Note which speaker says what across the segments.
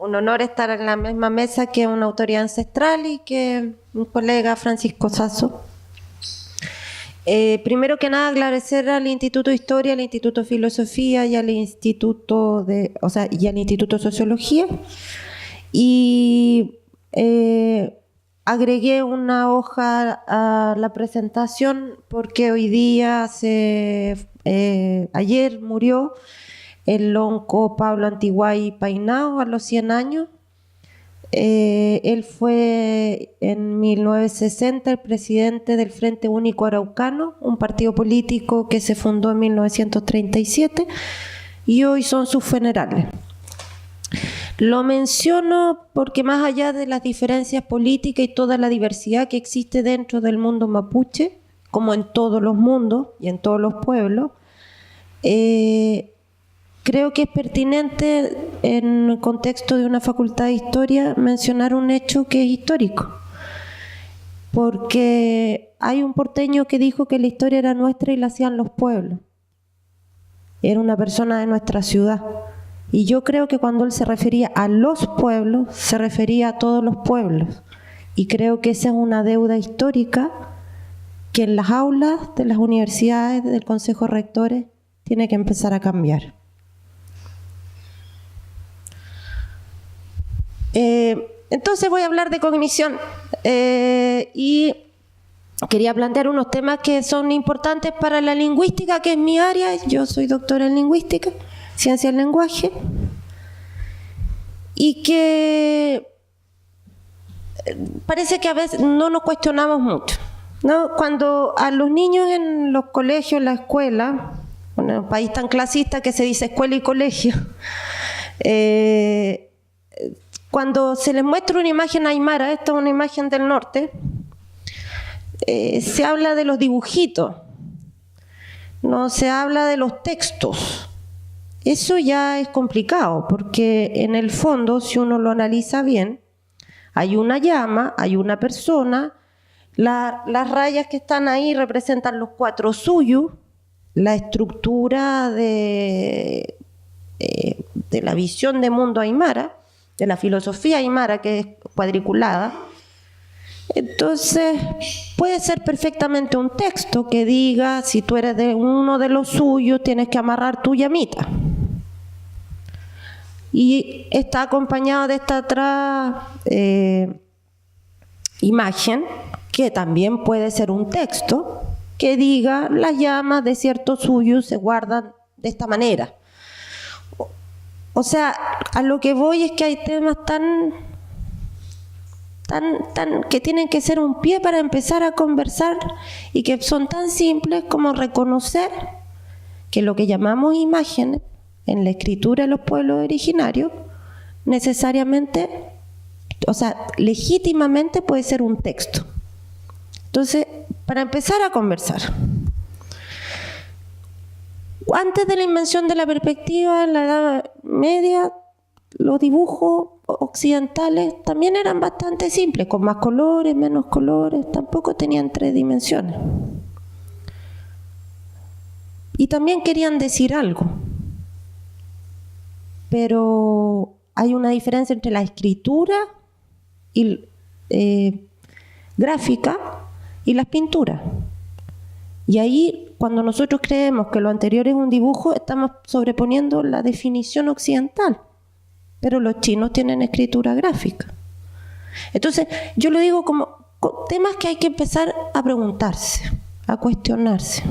Speaker 1: un honor estar en la misma mesa que una autoridad ancestral y que un colega Francisco Sasso. Primero que nada, agradecer al Instituto de Historia, al Instituto de Filosofía y al Instituto y al Instituto de Sociología. Y agregué una hoja a la presentación porque hoy día, ayer murió el lonco Pablo Antiguay Painao a los 100 años. Él fue en 1960 el presidente del Frente Único Araucano, un partido político que se fundó en 1937 y hoy son sus funerales. Lo menciono porque más allá de las diferencias políticas y toda la diversidad que existe dentro del mundo mapuche, como en todos los mundos y en todos los pueblos, creo que es pertinente en el contexto de una facultad de historia mencionar un hecho que es histórico, porque hay un porteño que dijo que la historia era nuestra y la hacían los pueblos. Era una persona de nuestra ciudad. Y yo creo que cuando él se refería a los pueblos, se refería a todos los pueblos. Y creo que esa es una deuda histórica que en las aulas de las universidades, del Consejo de Rectores, tiene que empezar a cambiar. Entonces voy a hablar de cognición y quería plantear unos temas que son importantes para la lingüística, que es mi área. Yo soy doctora en lingüística, ciencia del lenguaje, y que parece que a veces no nos cuestionamos mucho, ¿no? Cuando a los niños en los colegios, en la escuela, en un país tan clasista que se dice escuela y colegio, cuando se les muestra una imagen aymara, esta es una imagen del norte, se habla de los dibujitos, no se habla de los textos. Eso ya es complicado, porque en el fondo, si uno lo analiza bien, hay una llama, hay una persona, las rayas que están ahí representan los 4 suyos, la estructura de la visión de mundo aymara, de la filosofía aymara, que es cuadriculada. Entonces puede ser perfectamente un texto que diga: si tú eres de uno de los suyos, tienes que amarrar tu llamita, y está acompañado de esta otra imagen que también puede ser un texto que diga: las llamas de cierto suyo se guardan de esta manera. O sea, a lo que voy es que hay temas que tienen que ser un pie para empezar a conversar y que son tan simples como reconocer que lo que llamamos imágenes en la escritura de los pueblos originarios necesariamente, o sea, legítimamente puede ser un texto. Entonces, para empezar a conversar, antes de la invención de la perspectiva en la Edad Media, los dibujos occidentales también eran bastante simples, con más colores, menos colores, tampoco tenían 3 dimensiones. Y también querían decir algo. Pero hay una diferencia entre la escritura y, gráfica y las pinturas. Y ahí, cuando nosotros creemos que lo anterior es un dibujo, estamos sobreponiendo la definición occidental. Pero los chinos tienen escritura gráfica. Entonces, yo lo digo como temas que hay que empezar a preguntarse, a cuestionarse.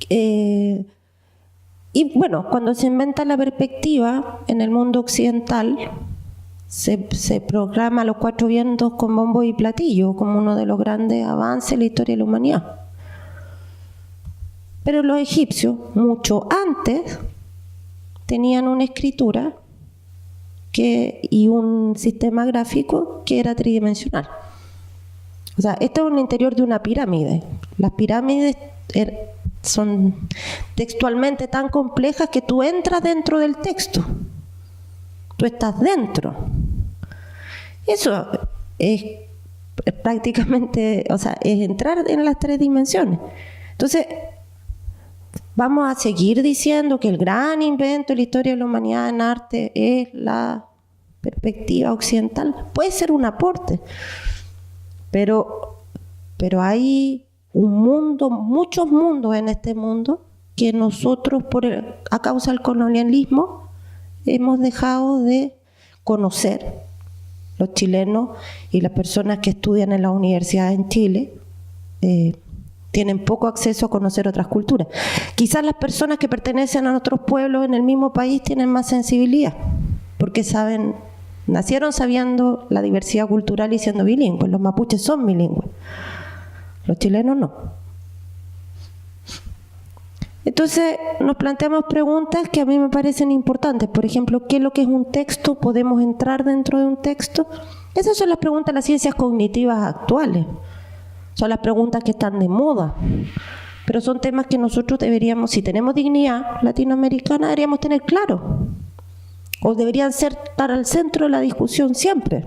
Speaker 1: Y bueno, cuando se inventa la perspectiva en el mundo occidental, se proclama los 4 vientos con bombo y platillo como uno de los grandes avances en la historia de la humanidad. Pero los egipcios, mucho antes, tenían una escritura y un sistema gráfico que era tridimensional. O sea, esto es un interior de una pirámide. Las pirámides son textualmente tan complejas que tú entras dentro del texto. Tú estás dentro. Eso es prácticamente, o sea, es entrar en las 3 dimensiones. Entonces, Vamos a seguir diciendo que el gran invento de la historia de la humanidad en arte es la perspectiva occidental. Puede ser un aporte, pero hay un mundo, muchos mundos en este mundo que nosotros, a causa del colonialismo, hemos dejado de conocer. Los chilenos y las personas que estudian en las universidades en Chile tienen poco acceso a conocer otras culturas. Quizás las personas que pertenecen a otros pueblos en el mismo país tienen más sensibilidad, porque nacieron sabiendo la diversidad cultural y siendo bilingües. Los mapuches son bilingües, los chilenos no. Entonces nos planteamos preguntas que a mí me parecen importantes. Por ejemplo, ¿qué es lo que es un texto? ¿Podemos entrar dentro de un texto? Esas son las preguntas de las ciencias cognitivas actuales. Son las preguntas que están de moda. Pero son temas que nosotros deberíamos, si tenemos dignidad latinoamericana, deberíamos tener claro. O deberían estar al centro de la discusión siempre.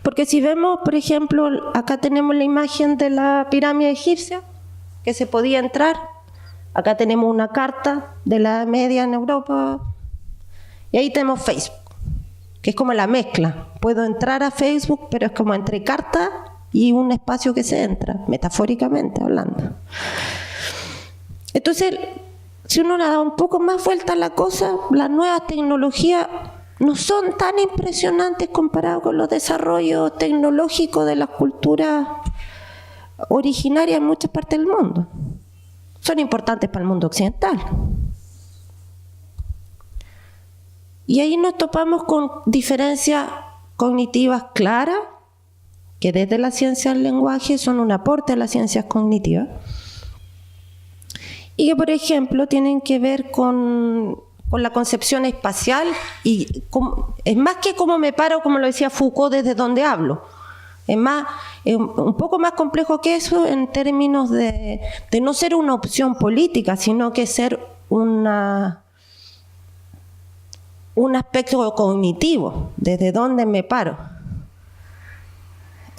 Speaker 1: Porque si vemos, por ejemplo, acá tenemos la imagen de la pirámide egipcia, que se podía entrar. Acá tenemos una carta de la Edad Media en Europa. Y ahí tenemos Facebook, que es como la mezcla. Puedo entrar a Facebook, pero es como entre carta y un espacio que se entra, metafóricamente hablando. Entonces, si uno le da un poco más vuelta a la cosa, las nuevas tecnologías no son tan impresionantes comparadas con los desarrollos tecnológicos de las culturas originarias en muchas partes del mundo. Son importantes para el mundo occidental. Y ahí nos topamos con diferencias cognitivas claras, que desde la ciencia del lenguaje son un aporte a las ciencias cognitivas, y que, por ejemplo, tienen que ver con la concepción espacial, y es más que cómo me paro, como lo decía Foucault, desde donde hablo. Es un poco más complejo que eso en términos de no ser una opción política, sino que ser un aspecto cognitivo, desde donde me paro.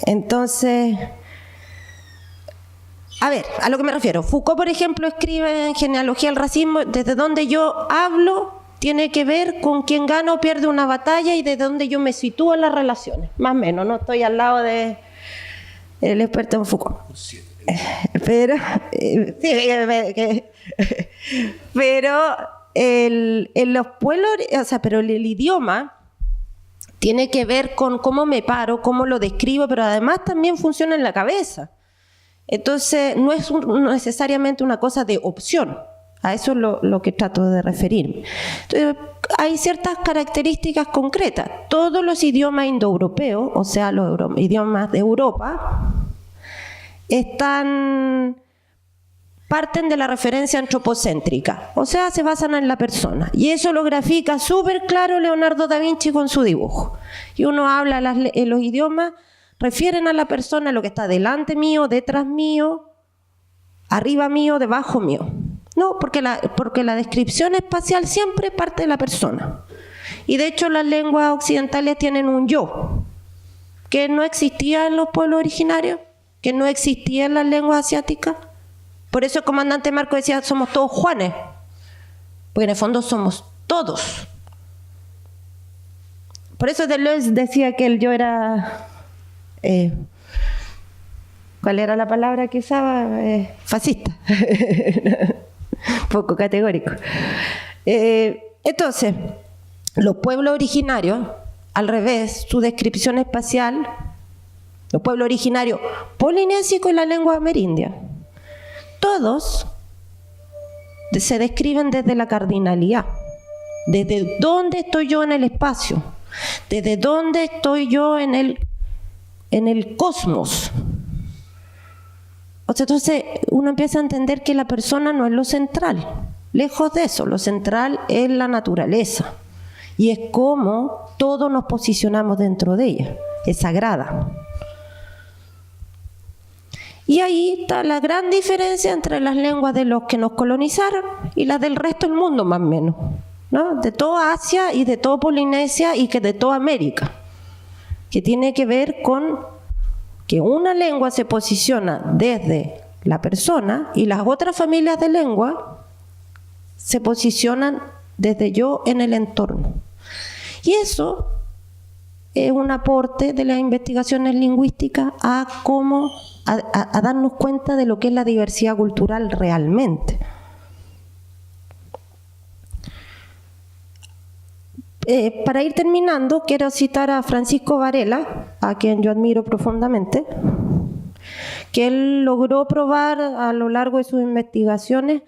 Speaker 1: Entonces, a ver, a lo que me refiero. Foucault, por ejemplo, escribe en Genealogía del Racismo, desde donde yo hablo tiene que ver con quién gana o pierde una batalla y desde donde yo me sitúo en las relaciones. Más o menos, no estoy al lado del experto en Foucault. Pero, en los pueblos, o sea, pero el idioma tiene que ver con cómo me paro, cómo lo describo, pero además también funciona en la cabeza. Entonces, no es necesariamente una cosa de opción. A eso es lo que trato de referirme. Entonces, hay ciertas características concretas. Todos los idiomas indoeuropeos, o sea, los idiomas de Europa, parten de la referencia antropocéntrica, o sea, se basan en la persona. Y eso lo grafica súper claro Leonardo da Vinci con su dibujo. Y uno habla, los idiomas refieren a la persona, a lo que está delante mío, detrás mío, arriba mío, debajo mío. No, porque la descripción espacial siempre parte de la persona. Y de hecho las lenguas occidentales tienen un yo, que no existía en los pueblos originarios, que no existía en las lenguas asiáticas. Por eso el comandante Marco decía, somos todos Juanes, porque en el fondo somos todos. Por eso Deleuze decía que el yo era, ¿cuál era la palabra que usaba? Fascista. Poco categórico. Entonces, los pueblos originarios, al revés, su descripción espacial, los pueblos originarios polinésicos y la lengua amerindia, todos se describen desde la cardinalidad, desde dónde estoy yo en el espacio, desde dónde estoy yo en el cosmos. O sea, entonces uno empieza a entender que la persona no es lo central, lejos de eso, lo central es la naturaleza y es cómo todos nos posicionamos dentro de ella, es sagrada. Y ahí está la gran diferencia entre las lenguas de los que nos colonizaron y las del resto del mundo, más o menos, ¿no? De toda Asia y de toda Polinesia y que de toda América, que tiene que ver con que una lengua se posiciona desde la persona, y las otras familias de lengua se posicionan desde yo en el entorno. Y eso es un aporte de las investigaciones lingüísticas a darnos cuenta de lo que es la diversidad cultural realmente. Para ir terminando, quiero citar a Francisco Varela, a quien yo admiro profundamente, que él logró probar a lo largo de sus investigaciones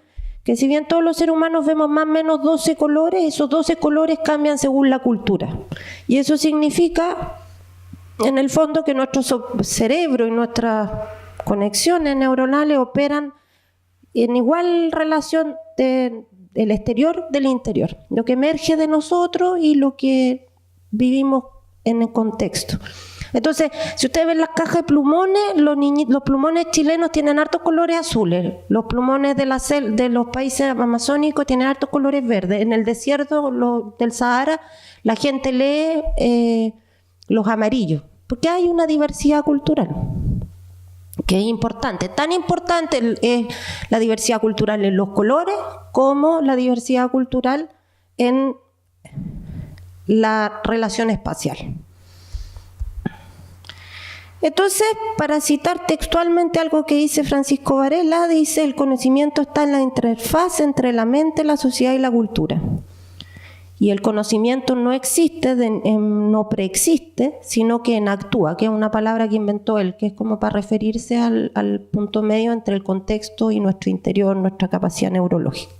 Speaker 1: que si bien todos los seres humanos vemos más o menos 12 colores, esos 12 colores cambian según la cultura. Y eso significa, en el fondo, que nuestro cerebro y nuestras conexiones neuronales operan en igual relación del exterior del interior, lo que emerge de nosotros y lo que vivimos en el contexto. Entonces, si ustedes ven las cajas de plumones, los plumones chilenos tienen hartos colores azules, los plumones de los países amazónicos tienen hartos colores verdes. En el desierto del Sahara la gente lee los amarillos, porque hay una diversidad cultural que es importante. Tan importante es la diversidad cultural en los colores como la diversidad cultural en la relación espacial. Entonces, para citar textualmente algo que dice Francisco Varela, dice: el conocimiento está en la interfaz entre la mente, la sociedad y la cultura. Y el conocimiento no existe, no preexiste, sino que actúa, que es una palabra que inventó él, que es como para referirse al punto medio entre el contexto y nuestro interior, nuestra capacidad neurológica.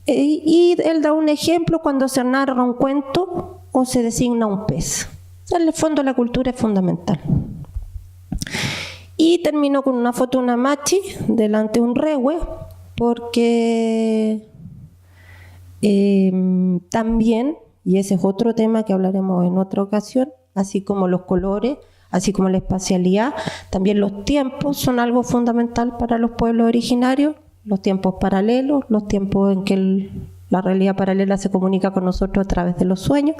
Speaker 1: Y él da un ejemplo cuando se narra un cuento o se designa un pez. En el fondo la cultura es fundamental. Y termino con una foto de una machi delante de un rehue, porque también, y ese es otro tema que hablaremos en otra ocasión, así como los colores, así como la espacialidad, también los tiempos son algo fundamental para los pueblos originarios, los tiempos paralelos, los tiempos en que la realidad paralela se comunica con nosotros a través de los sueños,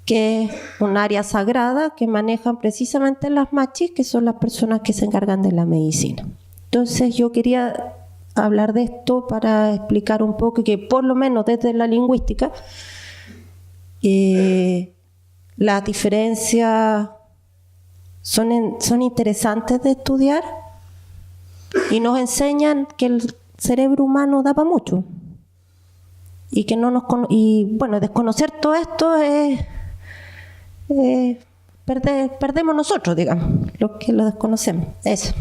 Speaker 1: que es un área sagrada que manejan precisamente las machis, que son las personas que se encargan de la medicina. Entonces yo quería hablar de esto para explicar un poco que por lo menos desde la lingüística las diferencias son interesantes de estudiar y nos enseñan que el cerebro humano da para mucho y que bueno, desconocer todo esto es perdemos nosotros, digamos, los que lo desconocemos. Eso.